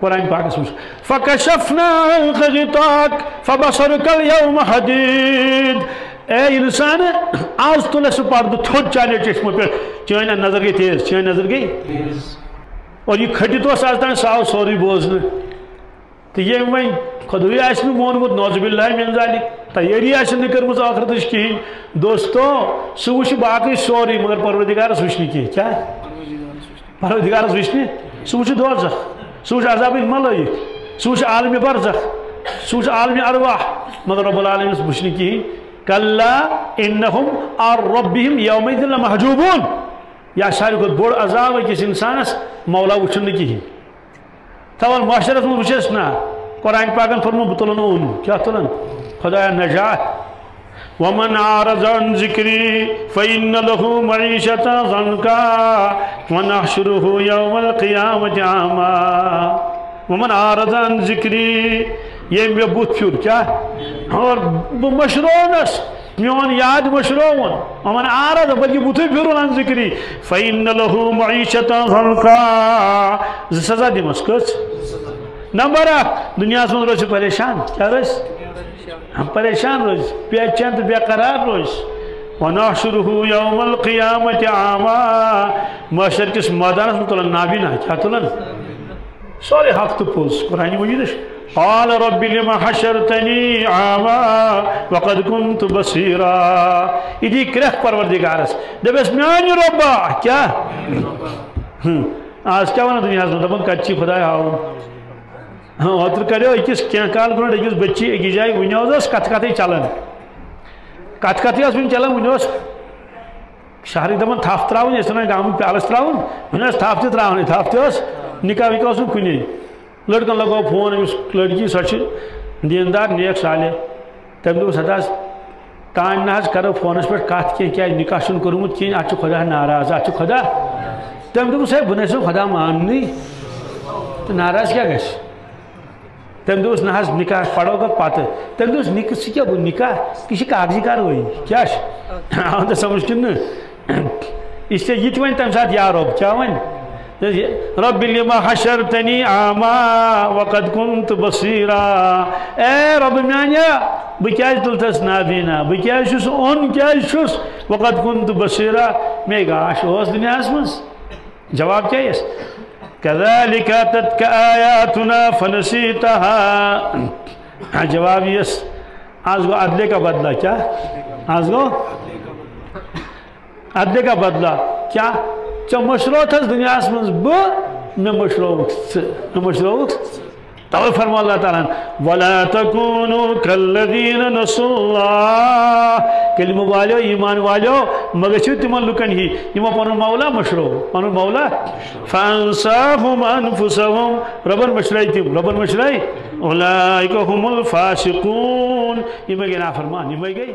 قرآن پاک اس فکشفنا عنک غطاءک فبصرک اليوم حدید اے انسان آج تل اس پردہ تھوڑ چالے چشمہ پہ چین نظر گئی تیز چین نظر گئی اور یہ کھٹت آج تین ساو سوری بوزن تو یہ وہیں خدوی آس مونمت نوز باللہ من ذالک تیاری آس کرمز آخرتش کہین دوستو سہ وچ باقی سوری مگر پروردگارس وچ کیا کیا پروردگارس وچ سہ وچ دوزخ سہ وچ عذاب الملائک سہ وچ عالم برزخ سہ وچ عالم ارواح مگر رب العالمین وچ کہین کلا انہم عن ربہم یومئذ لمحجوبون یا ساری کھت بوڑ عذاب کس انسانس مولا وچھن کہین تول معاشرت من وچھس نا قرآن پاکن فرمو بتلن اون کیا تلن خدا نجات ومن عارض عن ذکری فإن له معیشتا ضنکا ونحشره یوم القیامت عاما ومن عارض عن ذکری یہ میں بوت پھر کیا اور مشرونس میون یاد مشرون ومن عارض بلکہ بوت پھر عن ذکری فإن له معیشتا ضنکا سزا دیمس کس نمبر ایک دنیا سے روز پریشان کیا روز ہم پریشان روز بے چین تو بے قرار روز ونحشره یوم القیامت عاما محشر کس میدان میں تلن نابینا کیا تلن سورے حق تو پوز قرآن مجید قال رب لما حشرتنی عاما وقد كنت بصیرا ادھی کرخ پروردگارس دبس میانی ربا کیا آج کیا وانا دنیا سے دبن کچی خدای ہاؤں اوتر کرو اکس کیا کال برو اکس بچی اکی جائے ونیوز کت کت چلان کت کت ون چلان ونیوز شہر دپان تھپ تراؤن اس گام پیالس تراؤن ونیس تھپ تہ تراؤن تھپ تہ نکاح وکاح کنے لڑکن لگو فون امس لڑکی سو دیندار نیک صالح تم دس ہتاس تان نہ کرو فونس پہ کت کی نکاح کورمت کہین ات خدا ناراض ات خدا تم دس ہے بہ خدا ماننی تو ناراض کیا گھس تم دس نہ نکاح پڑو گا پتہ تم دس نکاح سے کیا گو نکاح یہ کاغذی کاروائی کیا آن تو سمجھ کن اس سے یہ ون تمہ سات یا رب کیا ون رب لما حشرتنی عاما وقد كنت بصیرا اے رب میانیا بہ کیا تلتس نابینا بہ کیا اون کیا وقد كنت بصیرا مے گاش اس دنیا مز جواب کیا ہے كذلك أتتك آياتنا فنسيتها جواب یس آج گو عدلے کا بدلہ کیا آج گو عدلے کا بدلہ کیا چو مشروع تھا دنیا اسمنز میں مشروع تو فرما اللہ تعالیٰ وَلَا تَكُونُوا كَالَّذِينَ نَسُوا اللَّهِ کلمہ والیو ایمان والیو مگشو تمن لکن ہی یما پنن مولا مشروع پنن مولا فَأَنْسَاهُمْ أَنفُسَهُمْ ربن مشرائی تیم ربن مشرائی اولئک هم الفاسقون یہ میں گئی نافرمان یہ میں گئی